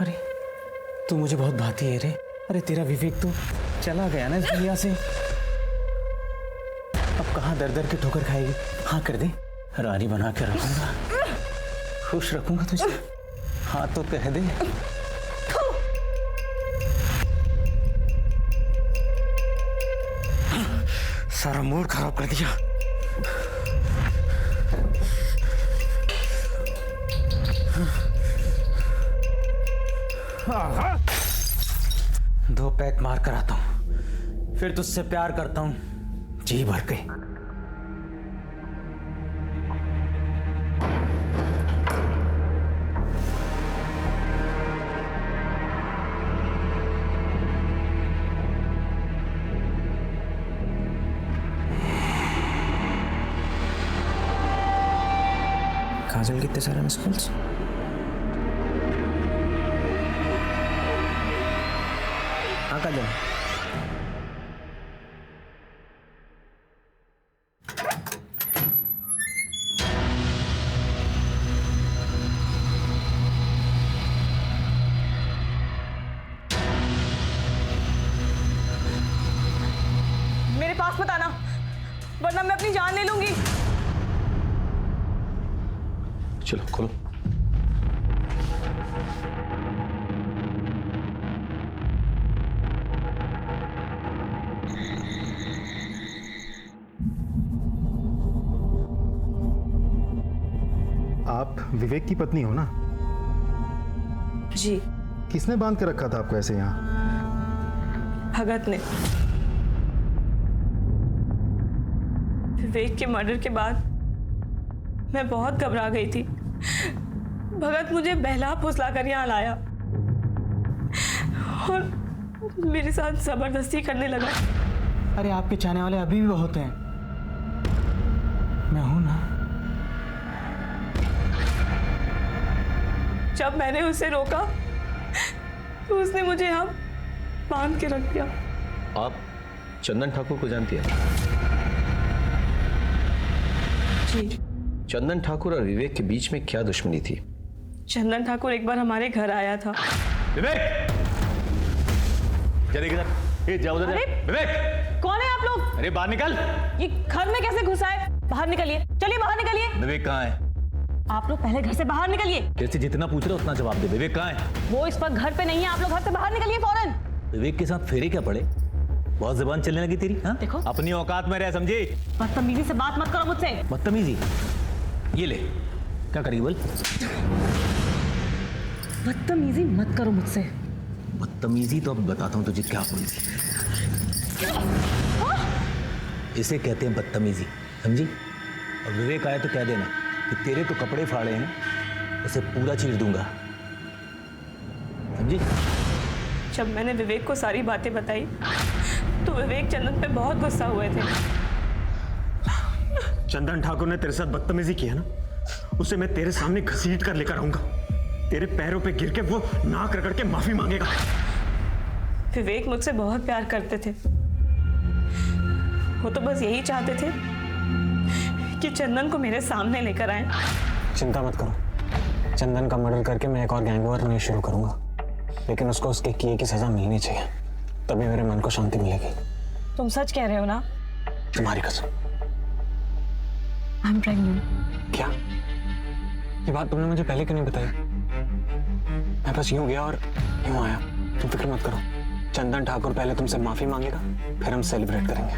अरे तू मुझे बहुत भाती है रे। अरे तेरा विवेक तो चला गया ना इस दुनिया से। अब कहाँ दर दर की ठोकर खाएगी। हाँ कर दे, रानी बना के रखूंगा, खुश रखूंगा तुझे। हाँ तो कह दे। सारा मूड खराब कर दिया। दो पैक मार कर आता हूं, फिर तुझसे प्यार करता हूं जी भर के। काजल कितने सारे मिस कॉल्स। हाँ काजल, मेरे पास मत आना वरना मैं अपनी जान ले लूंगी। चलो खोलो। आप विवेक की पत्नी हो ना? जी। किसने बांध के रखा था आपको ऐसे यहाँ? भगत ने। विवेक के मर्डर के बाद मैं बहुत घबरा गई थी। भगत मुझे बहला फुसला कर यहाँ लाया और मेरे साथ जबरदस्ती करने लगा। अरे आपके चाहने वाले अभी भी बहुत हैं, मैं हूं ना। जब मैंने उसे रोका तो उसने मुझे यहाँ बांध के रख दिया। आप चंदन ठाकुर को जानती हैं? जी। चंदन ठाकुर और विवेक के बीच में क्या दुश्मनी थी? चंदन ठाकुर एक बार हमारे घर आया था। विवेक चले किधर? ये जाओ उधर। विवेक कौन है आप लोग? अरे बाहर निकल। ये घर में कैसे घुसा है? बाहर निकलिए, चलिए बाहर निकलिए। विवेक कहाँ है? आप लोग पहले घर से बाहर निकलिए। जैसे जितना पूछ रहे हो उतना जवाब दे। विवेक कहाँ है? वो इस वक्त घर पे नहीं है, आप लोग घर से बाहर निकलिए फौरन। विवेक के साथ फेरे क्या पड़े? बहुत जुबान चलने लगी तेरी। हाँ देखो, अपनी औकात में रह, समझी? बदतमीजी से बात मत करो मुझसे। बदतमीजी? ये ले, क्या करेगी बोल? बदतमीजी मत करो मुझसे। बदतमीजी तो अब बताता हूँ तुझे क्या बोलती। इसे कहते हैं बदतमीजी, समझी? और विवेक आया तो कह देना कि तेरे तो कपड़े फाड़े हैं, उसे पूरा चीर दूंगा, समझी? जब मैंने विवेक को सारी बातें बताई तो विवेक चंदन पे बहुत गुस्सा हुए थे। चंदन ठाकुर ने तेरे साथ बदतमीजी की है ना, उसे मैं तेरे सामने घसीट कर लेकर आऊंगा। तेरे पैरों पे गिर के वो नाक रगड़ के माफी मांगेगा। विवेक मुझसे बहुत प्यार करते थे। वो तो बस यही चाहते थे कि चंदन को मेरे सामने लेकर आए। चिंता मत करो, चंदन का मर्डर करके मैं एक और गैंग वॉर नहीं शुरू करूंगा, लेकिन उसको उसके किए की सजा मिलनी चाहिए, तभी मेरे मन को शांति मिलेगी। तुम सच कह रहे हो ना? तुम्हारी कसम। I am pregnant. क्या? ये बात तुमने मुझे पहले क्यों नहीं बताई? मैं बस यूं गया और यूं आया। तुम फिक्र मत करो, चंदन ठाकुर पहले तुमसे माफी मांगेगा, फिर हम सेलिब्रेट करेंगे।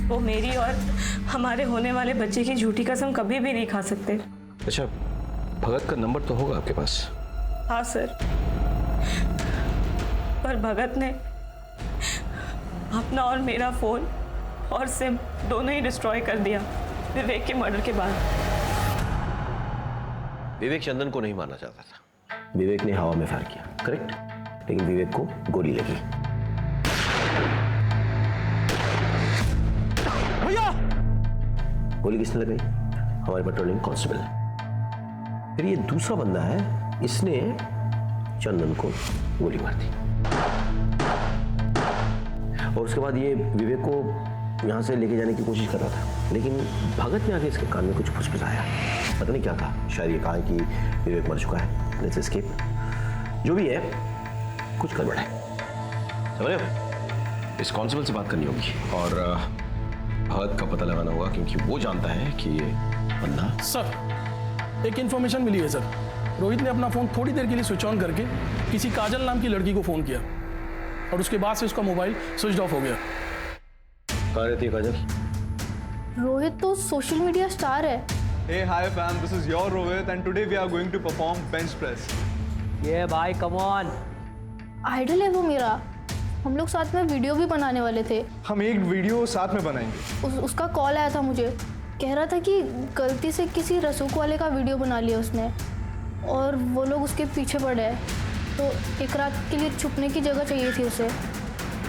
वो मेरी और हमारे होने वाले बच्चे की झूठी कसम कभी भी नहीं खा सकते। अच्छा, भगत का नंबर तो होगा आपके पास? हाँ सर, पर भगत ने अपना और मेरा फोन और सिम दोनों ही डिस्ट्रॉय कर दिया विवेक के मर्डर के बाद। विवेक चंदन को नहीं मारना चाहता था, विवेक ने हवा में फायर किया, करेक्ट? लेकिन विवेक को गोली लगी। भैया! गोली किसने लगाई? हमारे पेट्रोलिंग कांस्टेबल। फिर ये दूसरा बंदा है, इसने चंदन को गोली मार दी। और उसके बाद ये विवेक को यहाँ से लेके जाने की कोशिश कर रहा था, लेकिन भगत ने आके इसके कान में कुछ फुसफुसाया। पता नहीं क्या कहा, शायद ये कहा कि विवेक मर चुका है, लेट्स एस्केप। जो भी है, कुछ गड़बड़ है, समझ रहे हो? इस कांस्टेबल से बात करनी होगी और भगत का पता लगाना होगा, क्योंकि वो जानता है कि ये बंदा। सर, एक इन्फॉर्मेशन मिली है सर। रोहित ने अपना फोन थोड़ी देर के लिए स्विच ऑन करके किसी काजल नाम की लड़की को फोन किया और उसके बाद से उसका मोबाइल स्विच ऑफ हो गया। कहाँ रहती है काजल? रोहित तो सोशल मीडिया स्टार है। Hey, hi fam, this is your Rohit and today we are going to perform bench press. ये भाई कम ऑन। आइडल है वो मेरा। हम लोग साथ में वीडियो भी बनाने वाले थे। हम एक वीडियो साथ में बनाएंगे। उसका कॉल आया था मुझे, कह रहा था कि गलती से किसी रसूख वाले का वीडियो बना लिया उसने और वो लोग उसके पीछे पड़े हैं, तो एक रात के लिए छुपने की जगह चाहिए थी उसे,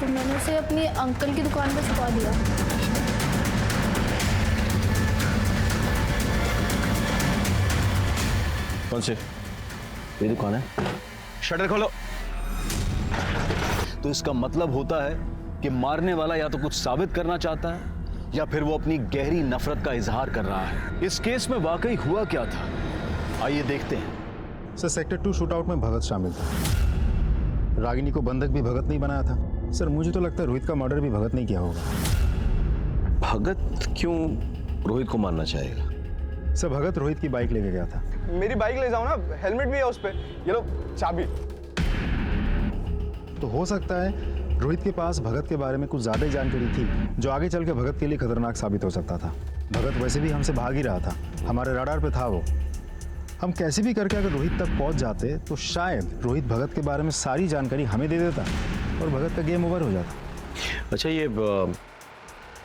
तो मैंने उसे अपनी अंकल की दुकान पर छुपा दिया। कौन से? ये दुकान है। शटर खोलो। तो इसका मतलब होता है कि मारने वाला या तो कुछ साबित करना चाहता है या फिर वो अपनी गहरी नफरत का इजहार कर रहा है। इस केस में वाकई हुआ क्या था, आइए देखते हैं। सर, सेक्टर 2 शूटआउट में भगत शामिल था। रागिनी को बंधक भी भगत नहीं बनाया था। सर, मुझे तो लगता है रोहित का मर्डर भी भगत नहीं किया होगा। भगत क्यों रोहित को मारना चाहेगा? सर, भगत रोहित की बाइक लेके गया था। मेरी बाइक ले जाओ ना, हेलमेट भी है उस पे। ये लो चाबी। तो हो सकता है रोहित के पास भगत के बारे में कुछ ज्यादा ही जानकारी थी, जो आगे चल के भगत के लिए खतरनाक साबित हो सकता था। भगत वैसे भी हमसे भाग ही रहा था, हमारे रडार पे था वो। हम कैसे भी करके अगर रोहित तक पहुंच जाते तो शायद रोहित भगत के बारे में सारी जानकारी हमें दे देता और भगत का गेम ओवर हो जाता। अच्छा, ये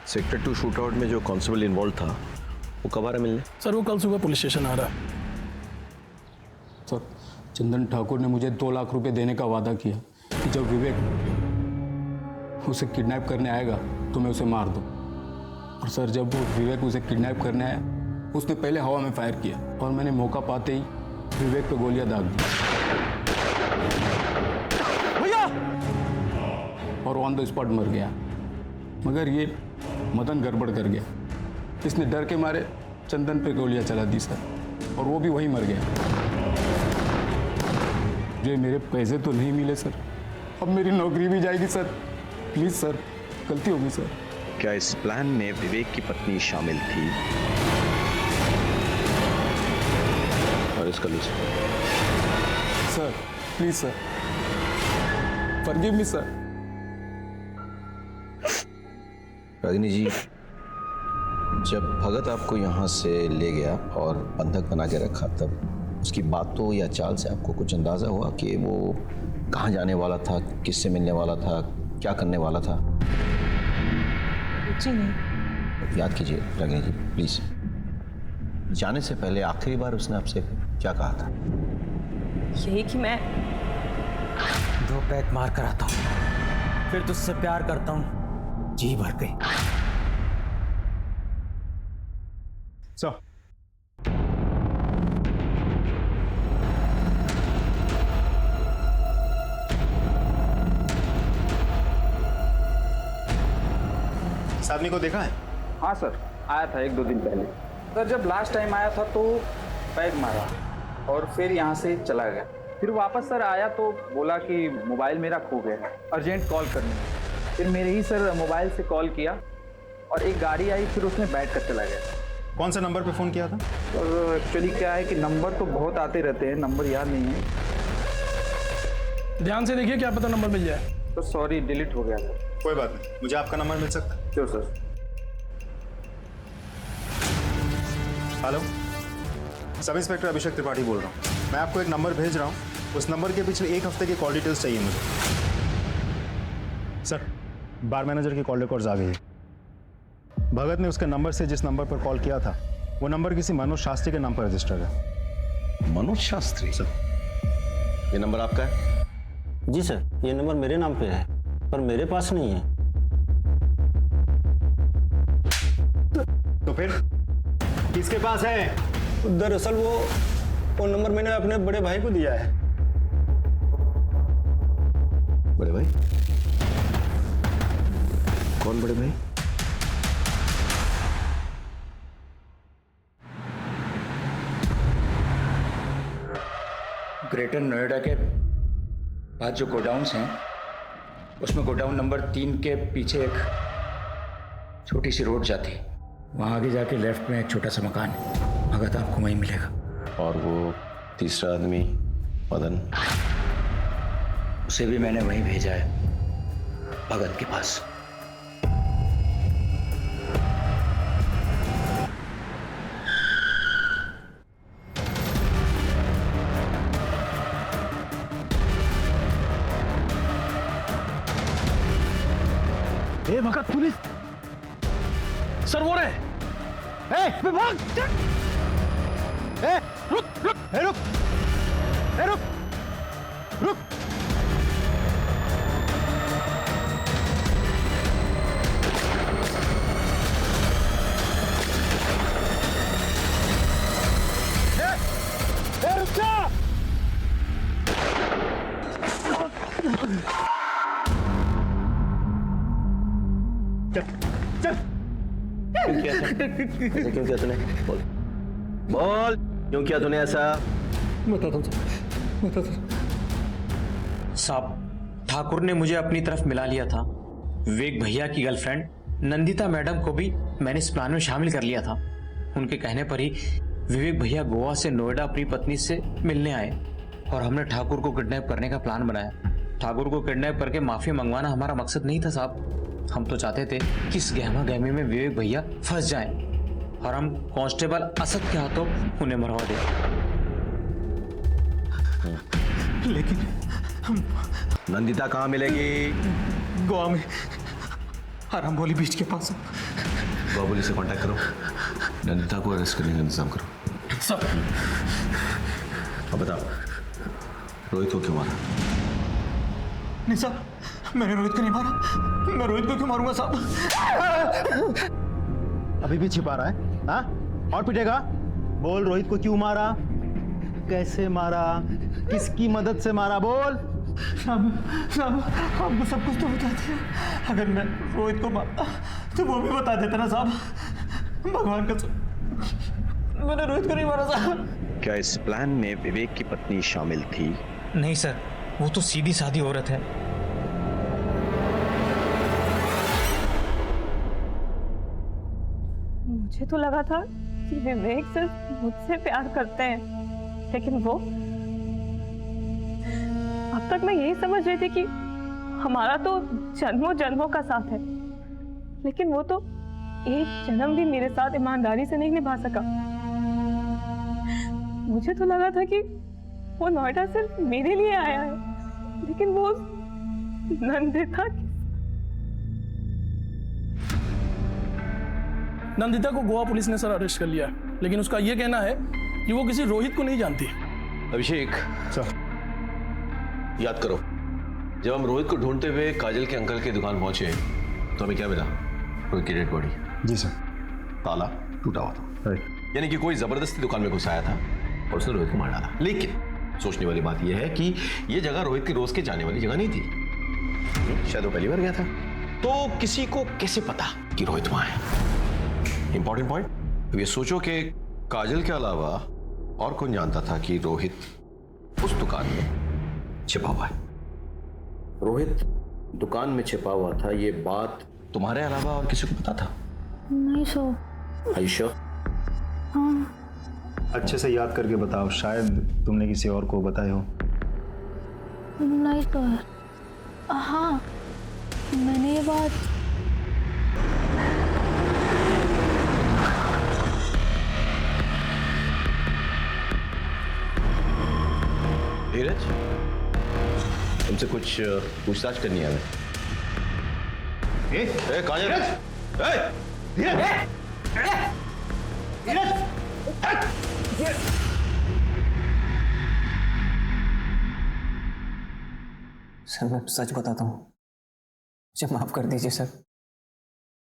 सेक्टर 2 शूटआउट में जो कांस्टेबल इन्वॉल्व था वो कब आ रहा मिलने? सर, वो कल सुबह पुलिस स्टेशन आ रहा है। सर, चंदन ठाकुर ने मुझे 2 लाख रुपए देने का वादा किया कि जब विवेक उसे किडनैप करने आएगा तो मैं उसे मार दूं। और सर, जब वो विवेक उसे किडनैप करने आया, उसने पहले हवा में फायर किया और मैंने मौका पाते ही विवेक पे गोलियां दाग दी भैया, और ऑन द स्पॉट मर गया। मगर ये मदन गड़बड़ कर गया, इसने डर के मारे चंदन पे गोलियां चला दी सर, और वो भी वहीं मर गया। मुझे मेरे पैसे तो नहीं मिले सर, अब मेरी नौकरी भी जाएगी सर। प्लीज सर, गलती होगी सर। क्या इस प्लान में विवेक की पत्नी शामिल थी? और इसका list? Sir please sir, forgive me sir. Ragini ji, जब भगत आपको यहाँ से ले गया और बंधक बना के रखा, तब उसकी बातों या चाल से आपको कुछ अंदाजा हुआ कि वो कहाँ जाने वाला था, किससे मिलने वाला था, क्या करने वाला था? जी नहीं। याद कीजिए रागिनी जी, प्लीज। जाने से पहले आखिरी बार उसने आपसे क्या कहा था? यही कि मैं 2 पैक मार कर आता हूँ, फिर तुझसे प्यार करता हूँ जी भर के। सर, आदमी को देखा है? हाँ सर, आया था 1-2 दिन पहले। सर, जब लास्ट टाइम आया था तो पैक मारा और फिर यहाँ से चला गया। फिर वापस सर आया तो बोला कि मोबाइल मेरा खो गया, अर्जेंट कॉल करनी। फिर मेरे ही सर मोबाइल से कॉल किया और एक गाड़ी आई, फिर उसने बैठ कर चला गया। कौन से नंबर पे फ़ोन किया था? और एक्चुअली क्या है कि नंबर तो बहुत आते रहते हैं, नंबर याद नहीं है। ध्यान से देखिए, क्या पता नंबर मिल जाए। तो सॉरी, डिलीट हो गया सर। कोई बात नहीं, मुझे आपका नंबर मिल सकता है? Sure sir. Hello, sub inspector Abhishek Tripathi बोल रहा हूँ। मैं आपको एक नंबर भेज रहा हूँ, उस नंबर के पिछले 1 हफ्ते की कॉल डिटेल्स चाहिए मुझे। सर, बार मैनेजर की कॉल रिकॉर्ड्स आ गई है। भगत ने उसके नंबर से जिस नंबर पर कॉल किया था, वो नंबर किसी मनोज शास्त्री के नाम पर रजिस्टर्ड है। मनोज शास्त्री? सर, ये नंबर आपका है? जी सर, ये नंबर मेरे नाम पे है, पर मेरे पास नहीं है। तो फिर किसके पास है? दरअसल वो नंबर मैंने अपने बड़े भाई को दिया है। बड़े भाई? कौन बड़े भाई? ग्रेटर नोएडा के बाद जो गोडाउन्स हैं उसमें गोडाउन नंबर 3 के पीछे एक छोटी सी रोड जाती है। वहाँ आगे जाके लेफ्ट में एक छोटा सा मकान है। भगत आपको वहीं मिलेगा। और वो तीसरा आदमी मदन? उसे भी मैंने वहीं भेजा है, भगत के पास। ए भगत, पुलिस! सर वो रहे! विभाग! रुक रुक! रुक! रुक! रुक! रुक जा! क्यों किया ऐसा? ऐसा क्यों किया तूने? बोल बोल, क्यों किया तूने ऐसा? बताता हूँ साहब। ठाकुर ने मुझे अपनी तरफ मिला लिया था। विवेक भैया की गर्लफ्रेंड नंदिता मैडम को भी मैंने इस प्लान में शामिल कर लिया था। उनके कहने पर ही विवेक भैया गोवा से नोएडा अपनी पत्नी से मिलने आए और हमने ठाकुर को किडनैप करने का प्लान बनाया। ठाकुर को किडनैप करके माफी मंगवाना हमारा मकसद नहीं था साहब। हम तो चाहते थे कि इस गहमा गहमी में विवेक भैया फंस जाएं और हम कांस्टेबल असद के हाथों उन्हें मरवा दें। लेकिन नंदिता कहाँ मिलेगी? गोवा में आरामबोली बीच के पास। गोवा पुलिस से कांटेक्ट करो, नंदिता को अरेस्ट करने का इंतजाम करो। सब। अब बताओ, रोहित को क्यों मारा? नहीं साहब, मैंने रोहित को नहीं मारा। मैं रोहित को क्यों मारूंगा साहब? अभी भी छिपा रहा है? हाँ, और पिटेगा? बोल, रोहित को क्यों मारा, कैसे मारा, किसकी मदद से मारा? बोल। साहब आपको सब कुछ तो बता दिया। अगर मैं रोहित को मारता तो वो भी बता देता ना साहब। भगवान कसम, मैंने रोहित को नहीं मारा साहब। क्या इस प्लान में विवेक की पत्नी शामिल थी? नहीं सर, वो तो सीधी सादी औरत है। मुझे तो लगा था कि विवेक सिर्फ मुझसे प्यार करते हैं, लेकिन वो अब तक मैं यही समझ रही थी कि हमारा तो जन्मों जन्मों का साथ है, लेकिन वो तो एक जन्म भी मेरे साथ ईमानदारी से नहीं निभा सका। मुझे तो लगा था कि वो नोएडा सिर्फ मेरे लिए आया है, लेकिन वो नंदिता नंदिता को गोवा पुलिस ने सर अरेस्ट कर लिया, लेकिन उसका यह कहना है कि वो किसी रोहित को नहीं जानती। अभिषेक सर, याद करो, जब हम रोहित को ढूंढते हुए काजल के अंकल की दुकान पहुंचे तो हमें क्या मिला? रोहित की डेड बॉडी। जी सर। ताला टूटा हुआ था, यानी कि कोई जबरदस्ती दुकान में घुस आया था और उसने रोहित को मार डाला। लेकिन सोचने वाली बात यह है कि यह जगह रोहित की रोज के जाने वाली जगह नहीं थी। शायद वो पहली बार गया था, तो किसी को कैसे पता कि रोहित वहां है? Important point. ये सोचो कि काजल के अलावा और कौन जानता था कि रोहित उस दुकान में छिपा हुआ है? रोहित दुकान में छिपा हुआ था, ये बात तुम्हारे अलावा और किसी को पता था? नहीं सो। आयशा? हाँ। अच्छे से याद करके बताओ, शायद तुमने किसी और को बताया हो। नहीं तो है। हाँ, मैंने ये बात धीरज, तुमसे कुछ पूछताछ करनी है हमें। काजल, सर मैं सच बताता हूँ, मुझे माफ कर दीजिए सर।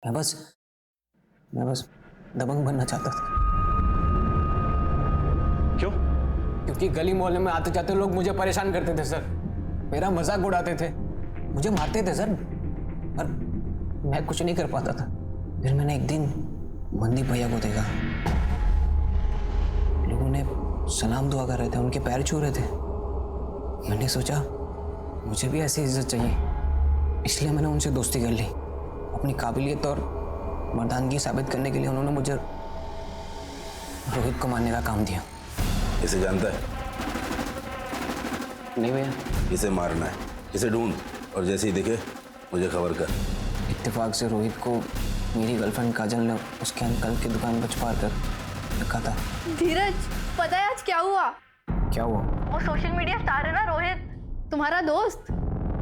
मैं बस दबंग बनना चाहता था। क्यों? क्योंकि गली मोहल्ले में आते जाते लोग मुझे परेशान करते थे सर, मेरा मजाक उड़ाते थे, मुझे मारते थे सर। और मैं कुछ नहीं कर पाता था। फिर मैंने एक दिन मनदीप भैया को देखा, लोगों ने सलाम दुआ कर रहे थे, उनके पैर छू रहे थे। मैंने सोचा मुझे भी ऐसी इज्जत चाहिए, इसलिए मैंने उनसे दोस्ती कर ली। अपनी काबिलियत और मर्दानगी साबित करने के लिए उन्होंने मुझे रोहित को मारने का काम दिया। इसे जानता है? नहीं भैया। इसे मारना है, इसे ढूंढ और जैसे ही दिखे मुझे खबर कर। इत्तेफाक से रोहित को मेरी गर्लफ्रेंड काजल ने उसके अंकल की दुकान पर छुपा कर रखा था। धीरज, पता है आज क्या हुआ? क्या हुआ? वो सोशल मीडिया स्टार है ना रोहित, तुम्हारा दोस्त,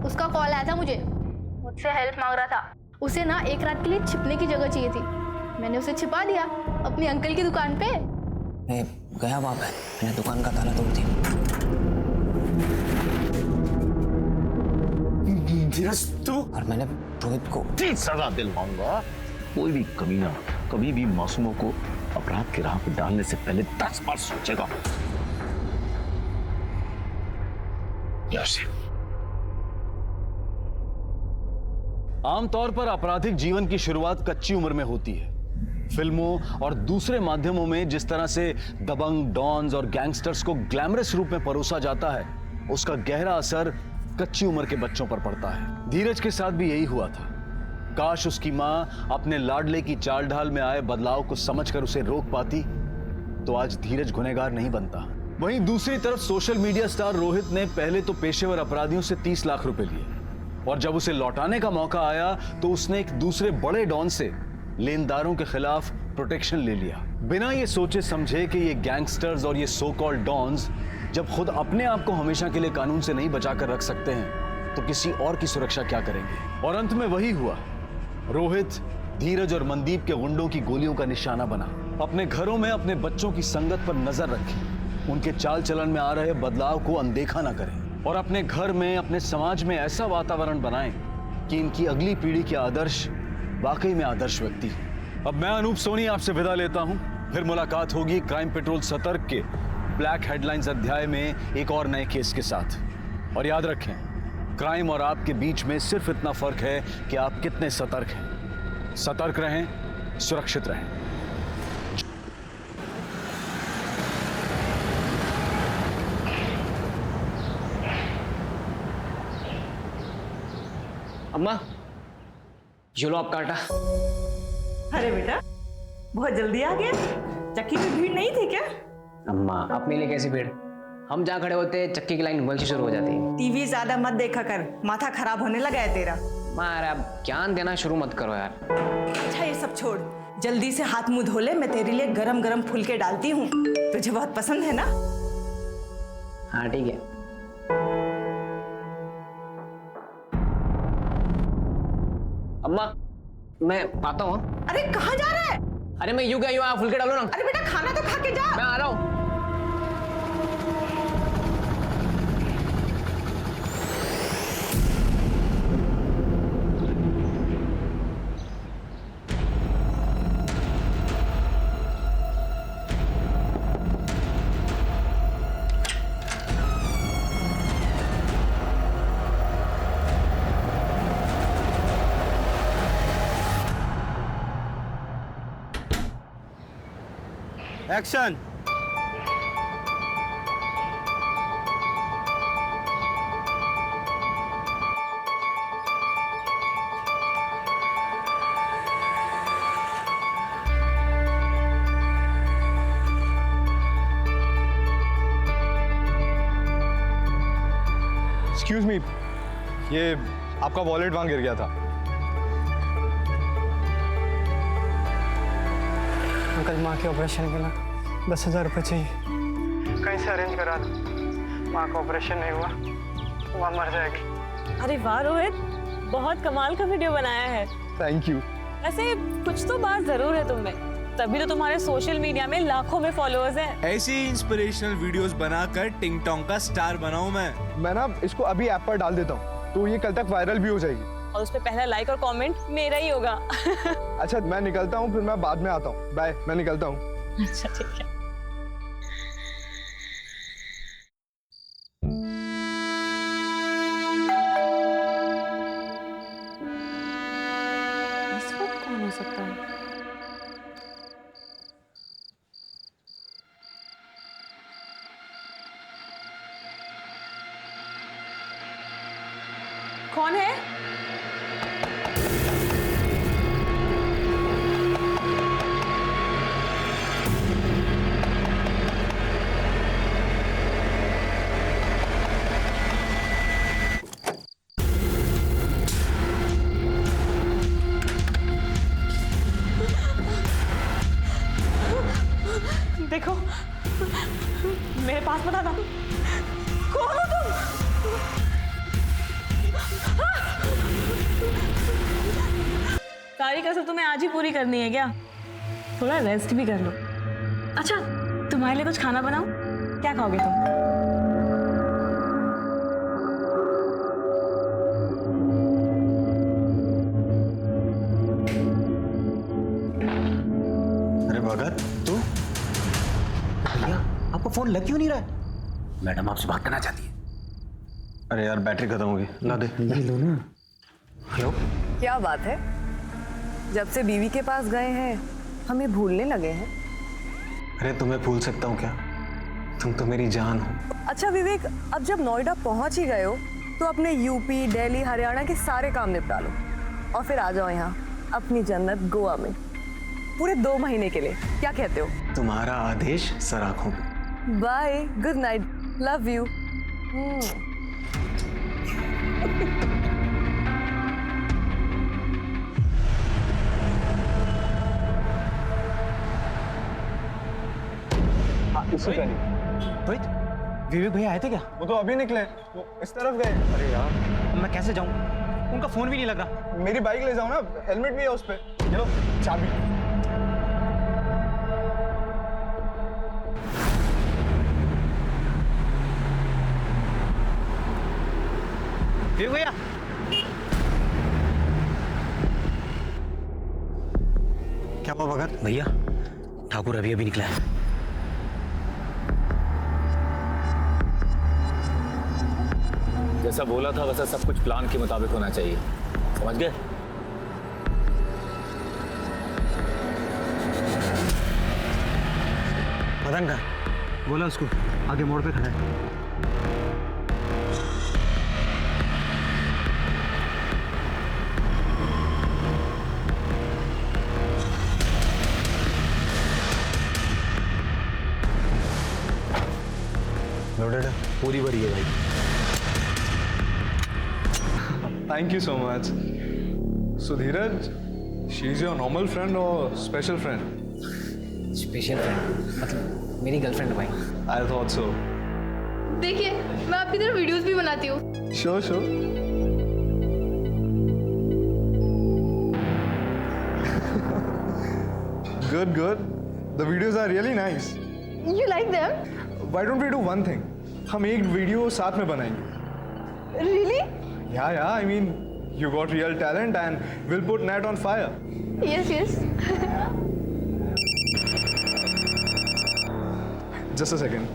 उसका कॉल आया था मुझसे हेल्प मांग रहा था। उसे ना एक रात के लिए छिपने की जगह चाहिए थी। मैंने उसे छिपा दिया अपनी अंकल की दुकान पे। मैं गया वहाँ पे, मैंने दुकान का ताला तोड़ दिया। धीरज तू? और मैंने रोहित को सजा दिलवाऊंगा। कोई भी कमीना कभी भी मासूमों को अपराध की राह पर डालने से पहले 10 बार सोचेगा। आमतौर पर आपराधिक जीवन की शुरुआत कच्ची उम्र में होती है। फिल्मों और दूसरे माध्यमों में जिस तरह से दबंग, डॉन्स और गैंगस्टर्स को ग्लैमरस रूप में परोसा जाता है, उसका गहरा असर कच्ची उम्र के बच्चों पर पड़ता है। धीरज के साथ भी यही हुआ था। काश उसकी मां अपने लाडले की चाल ढाल में आए बदलाव को समझकर उसे रोक पाती, तो आज धीरज गुनहगार नहीं बनता। वहीं दूसरी तरफ सोशल मीडिया स्टार रोहित ने पहले तो पेशेवर अपराधियों से 30 लाख रुपए लिए, और जब उसे लौटाने का मौका आया तो उसने एक दूसरे बड़े डॉन से लेनदारों के खिलाफ प्रोटेक्शन ले लिया, बिना ये सोचे समझे कि ये गैंगस्टर्स और ये सो कॉल्ड डॉन्स जब खुद अपने आप को हमेशा के लिए कानून से नहीं बचाकर रख सकते हैं तो किसी और की सुरक्षा क्या करेंगे। और अंत में वही हुआ। रोहित, धीरज और मनदीप के गुंडों की गोलियों का निशाना बना। अपने घरों में अपने बच्चों की संगत पर नजर रखें, उनके चाल चलन में आ रहे बदलाव को अनदेखा ना करें, और अपने घर में, अपने समाज में ऐसा वातावरण बनाएं कि इनकी अगली पीढ़ी के आदर्श वाकई में आदर्श व्यक्ति हो। अब मैं अनूप सोनी आपसे विदा लेता हूं। फिर मुलाकात होगी क्राइम पेट्रोल सतर्क के ब्लैक हेडलाइंस अध्याय में एक और नए केस के साथ। और याद रखें, क्राइम और आपके बीच में सिर्फ इतना फर्क है कि आप कितने सतर्क हैं। सतर्क रहें, सुरक्षित रहें। अम्मा, ये लो आपका आटा। अरे बेटा, बहुत जल्दी आ गया। चक्की में भीड़ नहीं थी क्या? अम्मा, अपने लिए कैसी भीड़? हम जहाँ खड़े होते चक्की की लाइन वहीं से शुरू हो जाती है। टीवी ज्यादा मत देखा कर, माथा खराब होने लगा है तेरा। मार, अब ज्ञान देना शुरू मत करो यार। अच्छा ये सब छोड़, जल्दी से हाथ मुंह धो ले। मैं तेरे लिए गरम गरम फुलके डालती हूँ, तुझे बहुत पसंद है ना? हाँ ठीक है। अम्मा, मैं आता हूँ। अरे कहाँ जा रहा है? अरे मैं यूं गया, फुलके डालो ना। अरे बेटा खाना तो खा के जा। मैं आ रहा हूँ। एक्शन। एक्सक्यूज मी, ये आपका वॉलेट वहां गिर गया था। अंकल, माँ के ऑपरेशन के लिए 10,000 रुपये चाहिए, कहीं से अरेंज करा दो। माँ का ऑपरेशन नहीं हुआ, माँ मर जाएगी। अरे वाह रोहित, बहुत कमाल का वीडियो बनाया है। Thank you. वैसे कुछ तो बात जरूर है तुम में, तभी तो तुम्हारे सोशल मीडिया में लाखों में फॉलोअर्स हैं। ऐसी इंस्पिरेशनल वीडियोस बनाकर टिंग टोंग का स्टार बनाऊं मैं ना इसको अभी ऐप पर डाल देता हूँ, तो ये कल तक वायरल भी हो जाएगी। और उस पे पहला लाइक और कमेंट मेरा ही होगा। अच्छा मैं निकलता हूँ, फिर मैं बाद में आता हूँ। बाय, मैं निकलता हूँ। अच्छा ठीक है। हो सकता है। कौन है? देखो, मेरे पास पता था। कौन हो तुम? सारी कसर तुम्हें आज ही पूरी करनी है क्या? थोड़ा रेस्ट भी कर लो। अच्छा, तुम्हारे लिए कुछ खाना बनाऊं? क्या खाओगे तुम? अरे भगत, तू? भैया, आपका फोन लग क्यों नहीं रहा है? मैडम आपसे बात करना चाहती है। अरे यार, बैटरी खत्म हो गई। ला दे। ये लो ना। हेलो। क्या बात है? जब से बीवी के पास गए हैं हमें भूलने लगे हैं। अरे तुम्हें भूल सकता हूँ क्या? तुम तो मेरी जान हो। अच्छा विवेक, अब जब नोएडा पहुंच ही गए हो तो अपने यूपी, दिल्ली, हरियाणा के सारे काम निपटा लो और फिर आ जाओ यहाँ अपनी जन्नत गोवा में पूरे 2 महीने के लिए। क्या कहते हो? तुम्हारा आदेश सर आंखों पे। Bye, good night, love you. Rohit, Vivek भैया आए थे क्या? वो तो अभी निकले, वो इस तरफ गए। अरे यार, मैं कैसे जाऊं? उनका फोन भी नहीं लग रहा। मेरी बाइक ले जाओ ना, हेलमेट भी है उस पे। चलो, चाबी। विवेक भैया, क्या हुआ भगत? भैया, ठाकुर अभी अभी निकला है। जैसा बोला था वैसा सब कुछ प्लान के मुताबिक होना चाहिए, समझ गए? मदन का बोला उसको, आगे मोड़ पे खड़ा है। लोडेड है, पूरी भरी है भाई। Thank you so much. So Dheeraj, she's your normal friend or special friend? Special friend, मतलब मेरी गर्लफ्रेंड भाई। I thought so. देखिए, मैं आपकी तरह वीडियोस भी बनाती हूँ। Sure, sure. Good, good. The videos are really nice. You like them? Why don't we do one thing? हम एक वीडियो साथ में बनाएंगे। Really? Yeah, I mean, you got real talent and we'll put Nat on fire. Yes, yes. Just a second.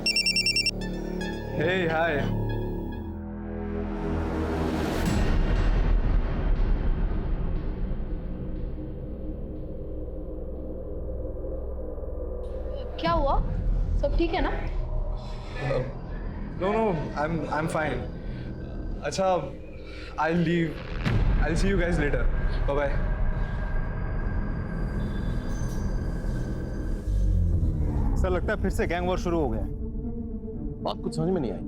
Hey, hi. क्या हुआ? सब ठीक है ना? No, I'm fine. अच्छा, I'll leave. I'll see you guys later. Bye-bye. Sir, लगता है फिर से गैंग वॉर शुरू हो गया। बात कुछ समझ में नहीं आई।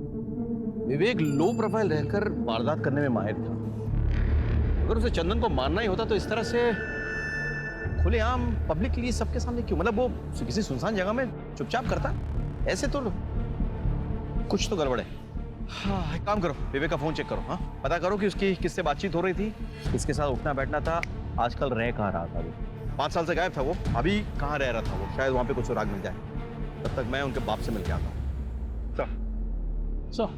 विवेक लो प्रोफाइल रहकर वारदात करने में माहिर था। अगर उसे चंदन को मारना ही होता तो इस तरह से खुलेआम पब्लिकली सबके सामने क्यों? मतलब वो किसी सुनसान जगह में चुपचाप करता, ऐसे तो कुछ तो गड़बड़ है। हाँ, एक काम करो, विवेक का फोन चेक करो। हाँ, पता करो कि उसकी किससे बातचीत हो रही थी, किसके साथ उठना बैठना था, आजकल रह कहाँ रहा था। वो 5 साल से गायब था, वो अभी कहाँ रह रहा था। वो शायद वहाँ पे कुछ सुराग मिल जाए। तब तक मैं उनके बाप से मिल के आता हूँ। सर,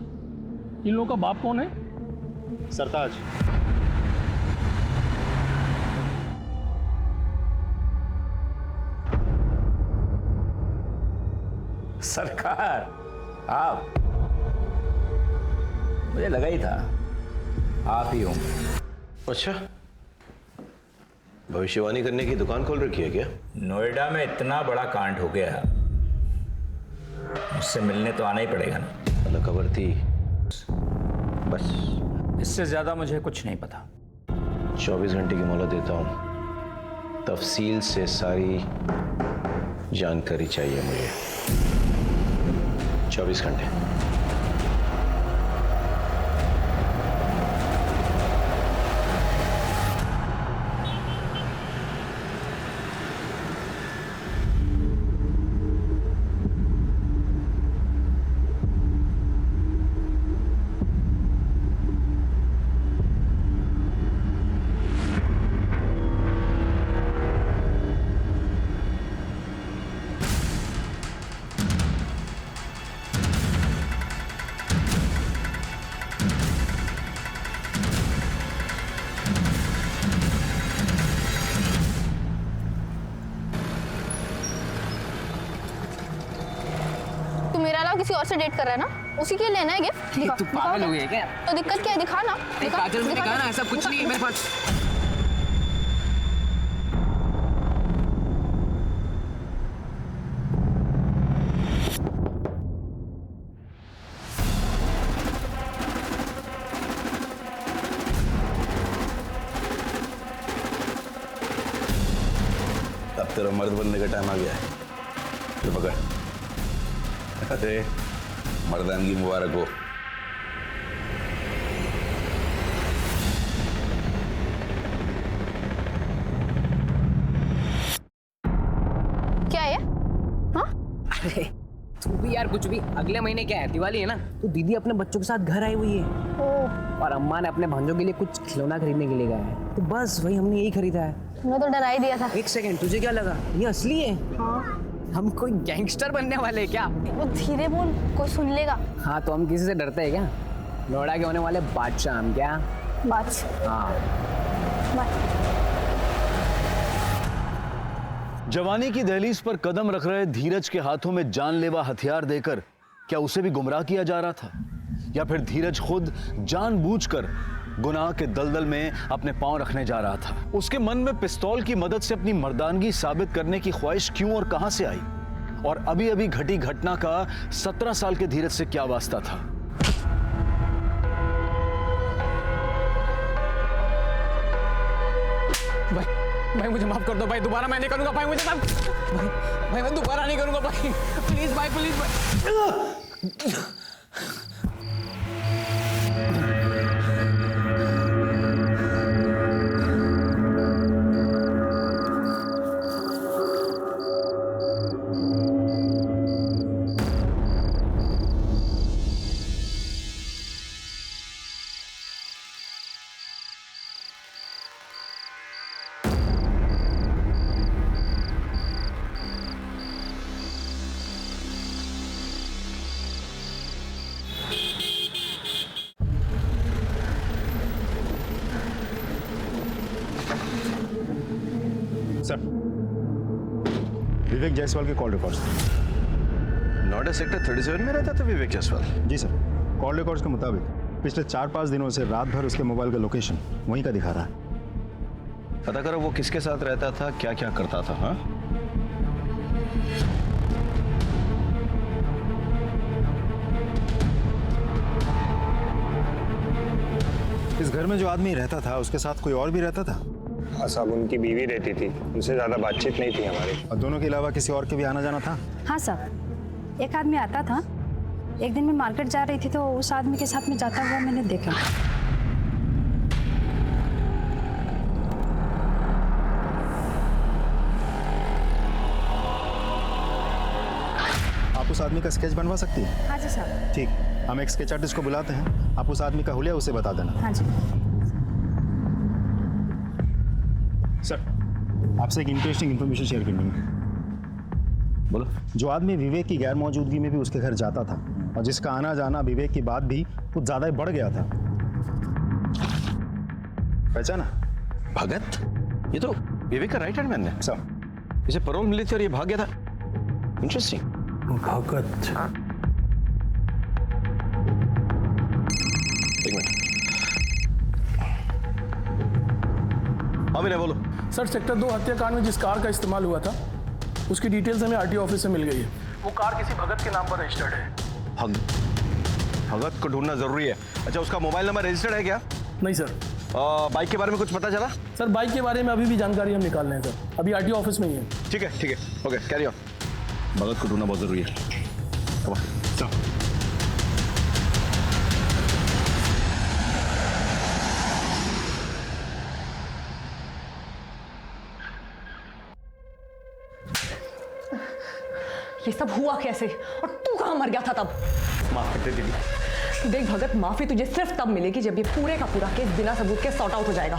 इन लोगों का बाप कौन है? सरताज। सरकार, आप? मुझे लगा ही था आप ही होंगे। अच्छा, भविष्यवाणी करने की दुकान खोल रखी है क्या? नोएडा में इतना बड़ा कांड हो गया, मुझसे मिलने तो आना ही पड़ेगा ना। अलग खबर थी बस। इससे ज्यादा मुझे कुछ नहीं पता। 24 घंटे की मोहलत देता हूं, तफसील से सारी जानकारी चाहिए मुझे। 24 घंटे। मेरा अलावा किसी और से डेट कर रहा है ना, उसी के लिए लेना है गिफ्ट। दिखा, तू पागल हो गई है क्या? तो दिक्कत क्या है, दिखा ना। काजल, मैंने कहा ना ऐसा कुछ नहीं है मेरे पास। अब तेरा मर्द बनने का टाइम आ गया है। तो पकड़। अरे मर्दानगी मुबारक हो। क्या है? हाँ? अरे तू भी यार कुछ भी। अगले महीने क्या है, दिवाली है ना, तो दीदी अपने बच्चों के साथ घर आई हुई है। और अम्मा ने अपने भांजों के लिए कुछ खिलौना खरीदने के लिए गया है, तो बस वही हमने यही खरीदा है। मैं तो डरा ही दिया था। एक सेकंड, तुझे क्या लगा ये असली है? हाँ। हम कोई गैंगस्टर बनने वाले हैं क्या? वो धीरे बोल, कोई सुन लेगा। हाँ तो हम किसी से डरते हैं क्या? नोएडा के होने वाले बादशाह हम क्या? बादशाह। हाँ। जवानी की दहलीज पर कदम रख रहे धीरज के हाथों में जानलेवा हथियार देकर क्या उसे भी गुमराह किया जा रहा था, या फिर धीरज खुद जानबूझकर गुनाह के दलदल में अपने पांव रखने जा रहा था? उसके मन में पिस्तौल की मदद से अपनी मर्दानगी साबित करने की ख्वाहिश क्यों और कहां से आई? और अभी अभी घटी घटना का 17 साल के धीरज से क्या वास्ता था? भाई मुझे माफ कर दो भाई, दोबारा मैं नहीं करूंगा भाई, मुझे माफ। भाई मैं दोबारा नहीं करूंगा भाई, प्लीज भाई, प्लीज भाई। सर, विवेक जायसवाल के कॉल रिकॉर्ड्स। नोएडा सेक्टर 37 में रहता था विवेक जायसवाल? जी सर, कॉल रिकॉर्ड्स के मुताबिक पिछले 4-5 दिनों से रात भर उसके मोबाइल का लोकेशन वहीं का दिखा रहा है। पता करो वो किसके साथ रहता था, क्या क्या करता था। हाँ, इस घर में जो आदमी रहता था उसके साथ कोई और भी रहता था? हाँ साहब, उनकी बीवी रहती थी, उनसे ज़्यादा बातचीत नहीं थी हमारी। और दोनों के अलावा किसी और के भी आना जाना था? हाँ साहब, एक आदमी आता था। एक दिन मैं मार्केट जा रही थी तो उस आदमी के साथ में जाता हुआ मैंने देखा। आप उस आदमी का स्केच बनवा सकती हैं? हाँ जी साहब। ठीक, हम एक स्केच आर्टिस्ट को बुलाते हैं, आप उस आदमी का हुलिया उसे बता देना। हाँ जी सर, आपसे एक इंटरेस्टिंग इन्फॉर्मेशन शेयर करनी है। बोलो। जो आदमी विवेक की गैर मौजूदगी में भी उसके घर जाता था और जिसका आना जाना विवेक की बाद भी कुछ ज्यादा ही बढ़ गया था, पहचाना? भगत? ये तो विवेक का राइट हैंड मैन है। सर, इसे पैरोल मिली थी और ये भाग गया था। इंटरेस्टिंग। भगत। एक मिनट। विनय बोलो। सर सेक्टर 2 हत्याकांड में जिस कार का इस्तेमाल हुआ था उसकी डिटेल्स हमें आरटीओ ऑफिस से मिल गई है। वो कार किसी भगत के नाम पर रजिस्टर्ड है। भगत को ढूंढना जरूरी है। अच्छा, उसका मोबाइल नंबर रजिस्टर्ड है क्या? नहीं सर। बाइक के बारे में कुछ पता चला? सर बाइक के बारे में अभी भी जानकारी हम निकाल रहे हैं सर, अभी आरटीओ ऑफिस में ही है। ठीक है, ओके, कैरी ऑन। भगत को ढूंढना बहुत जरूरी है। Come on, चलो। ये सब हुआ कैसे और तू कहाँ मर गया था तब? माफ कर दे दीदी। देख भगत, माफी तुझे सिर्फ तब मिलेगी जब ये पूरे का पूरा केस बिना सबूत के सॉर्ट आउट हो जाएगा।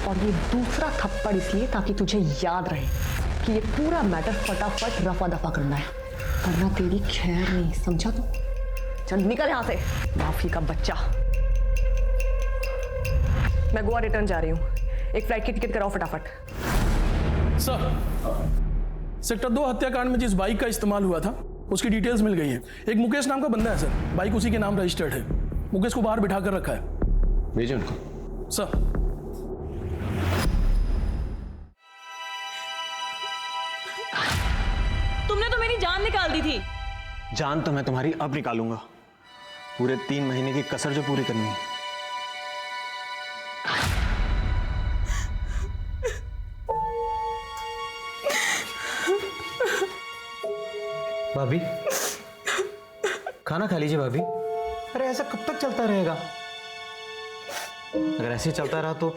और ये दूसरा थप्पड़ इसलिए ताकि तुझे याद रहे कि ये पूरा मैटर फटाफट रफा दफा करना है, वरना तेरी खैर नहीं, समझा तू? चल निकल यहाँ से माफी का बच्चा। मैं गोवा रिटर्न जा रही हूँ, एक फ्लाइट की टिकट कराओ फटाफट। सर सेक्टर 2 हत्याकांड में जिस बाइक का इस्तेमाल हुआ था उसकी डिटेल्स मिल गई है। एक मुकेश नाम का बंदा है सर, बाइक उसी के नाम रजिस्टर्ड है। मुकेश को बाहर बिठा कर रखा है। भेजो उनको। सर तुमने तो मेरी जान निकाल दी थी। जान तो मैं तुम्हारी अब निकालूंगा, पूरे 3 महीने की कसर जो पूरी करनी है। भाभी खाना खा लीजिए भाभी। अरे ऐसा कब तक चलता रहेगा? अगर ऐसे चलता रहा तो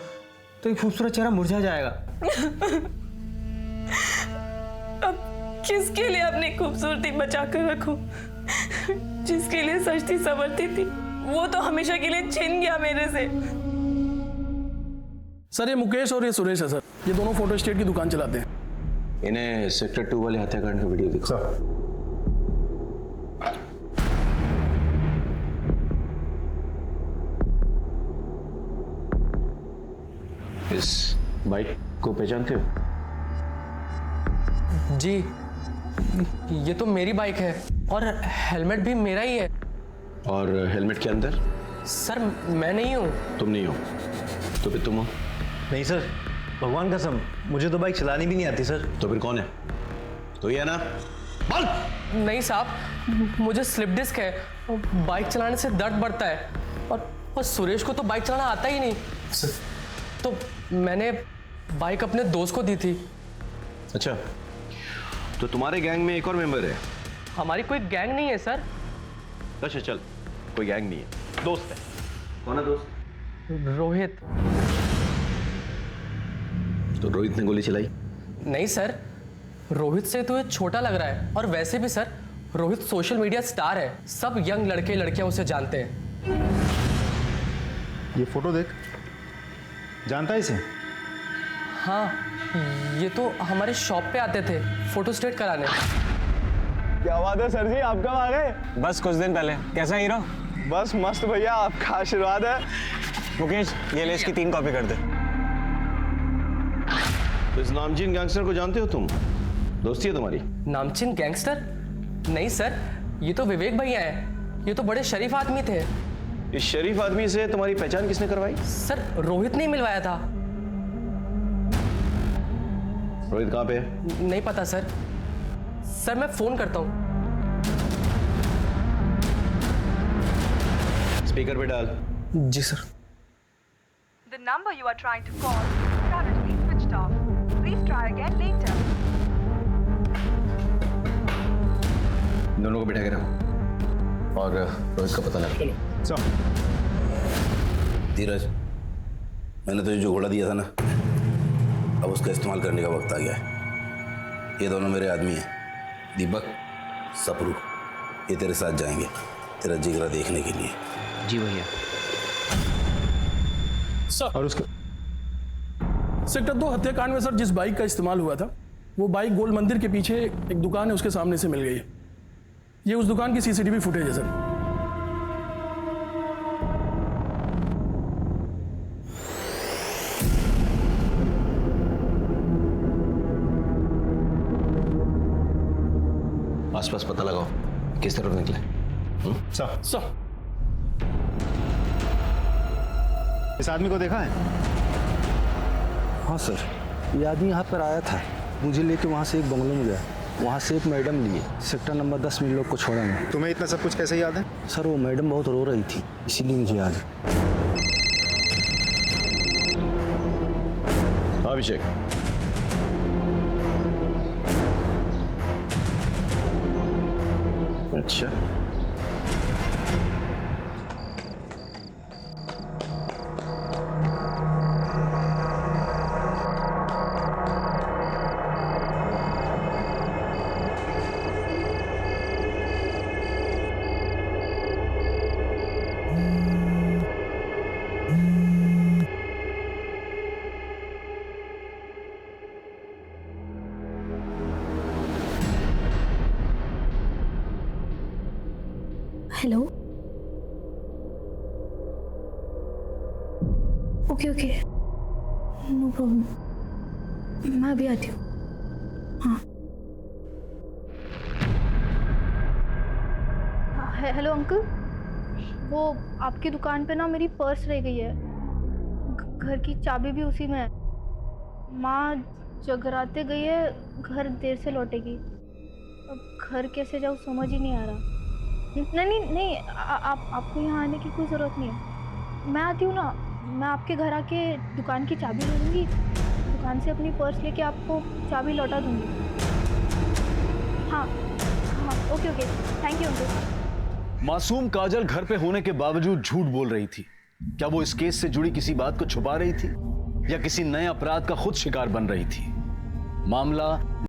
ये खूबसूरत चेहरा मुरझा जाएगा। अब किसके लिए अपनी खूबसूरती बचा कर रखूं? जिसके लिए सजती संवरती थी वो तो हमेशा के लिए छिन गया मेरे से। सर ये मुकेश और ये सुरेश है सर, ये दोनों फोटो स्टेट की दुकान चलाते हैं। इन्हें सेक्टर 2 वाले हत्याकांड का वीडियो दिखाओ। इस बाइक को पहचानते हो? जी ये तो मेरी बाइक है और हेलमेट भी मेरा ही है। और हेलमेट के अंदर? सर मैं नहीं हूँ। तुम नहीं हो तो फिर तुम हो? नहीं सर, भगवान कसम मुझे तो बाइक चलानी भी नहीं आती सर। तो फिर कौन है? तो ये है ना? बोल! नहीं साहब, मुझे स्लिप डिस्क है, बाइक चलाने से दर्द बढ़ता है और सुरेश को तो बाइक चलाना आता ही नहीं। तो मैंने बाइक अपने दोस्त को दी थी। अच्छा, तो तुम्हारे गैंग में एक और मेंबर है? हमारी कोई गैंग नहीं है सर। अच्छा चल, कोई गैंग नहीं है, दोस्त है। कौन है दोस्त? रोहित। तो रोहित ने गोली चलाई? नहीं सर, रोहित से तो ये छोटा लग रहा है और वैसे भी sir Rohit social media star है, सब यंग लड़के लड़कियां उसे जानते हैं। ये फोटो देख, जानता है इसे? हाँ, ये तो हमारे शॉप पे आते थे फोटो स्टेट कराने। क्या बात है सर जी, आप कब आ गए? बस कुछ दिन पहले। कैसा हीरो? बस मस्त भैया, आपका आशीर्वाद है। मुकेश ये ले, इसकी 3 कॉपी कर दे। तो इस नामचीन गैंगस्टर को जानते हो तुम? दोस्ती है तुम्हारी? नामचीन गैंगस्टर? नहीं सर, ये तो विवेक भैया हैं, ये तो बड़े शरीफ आदमी थे। इस शरीफ आदमी से तुम्हारी पहचान किसने करवाई? सर रोहित ने मिलवाया था। रोहित कहाँ पे है? नहीं पता सर। सर मैं फोन करता हूँ। स्पीकर पे डाल। जी sir. The number you are trying to call is currently switched off. Please try again later. दोनों को बिठा के रखो और रोहित का पता लगा। धीरज, मैंने तुझे जो घोड़ा दिया था ना, अब उसका इस्तेमाल करने का वक्त आ गया है। ये दोनों मेरे आदमी हैं, दीपक, सपरू। ये तेरे साथ जाएंगे तेरा जिगरा देखने के लिए। जी भैया। और उसके सेक्टर 2 हत्याकांड में सर जिस बाइक का इस्तेमाल हुआ था वो बाइक गोल मंदिर के पीछे एक दुकान है उसके सामने से मिल गई है। ये उस दुकान की सीसीटीवी फुटेज है सर। आसपास पता लगाओ किस तरफ निकले। इस आदमी को देखा है? हाँ सर, ये आदमी यहाँ पर आया था, मुझे लेके वहाँ से एक बंगलों में गया, वहाँ से एक मैडम लिए, सेक्टर नंबर 10 में इन लोग को छोड़ा मैं। तुम्हें इतना सब कुछ कैसे याद है? सर वो मैडम बहुत रो रही थी, इसीलिए मुझे याद है। अभिषेक, अच्छा hello. Okay okay, no problem, मैं अभी आती हूँ। हाँ हेलो अंकल, वो आपकी दुकान पे ना मेरी पर्स रह गई है, घर की चाबी भी उसी में है। माँ जगराते गई है, घर देर से लौटेगी। अब घर कैसे जाऊँ समझ ही नहीं आ रहा। नहीं, आपको यहाँ आने की कोई ज़रूरत नहीं है, मैं आती हूँ ना, मैं आपके घर आके दुकान की चाबी ले लूँगी, दुकान से अपनी पर्स लेके आपको चाबी लौटा दूँगी। हाँ, ओके, थैंक यू अंकल। मासूम काजल घर पे होने के बावजूद झूठ बोल रही थी। क्या वो इस केस से जुड़ी किसी बात को छुपा रही थी या किसी नए अपराध का खुद शिकार बन रही थी? मामला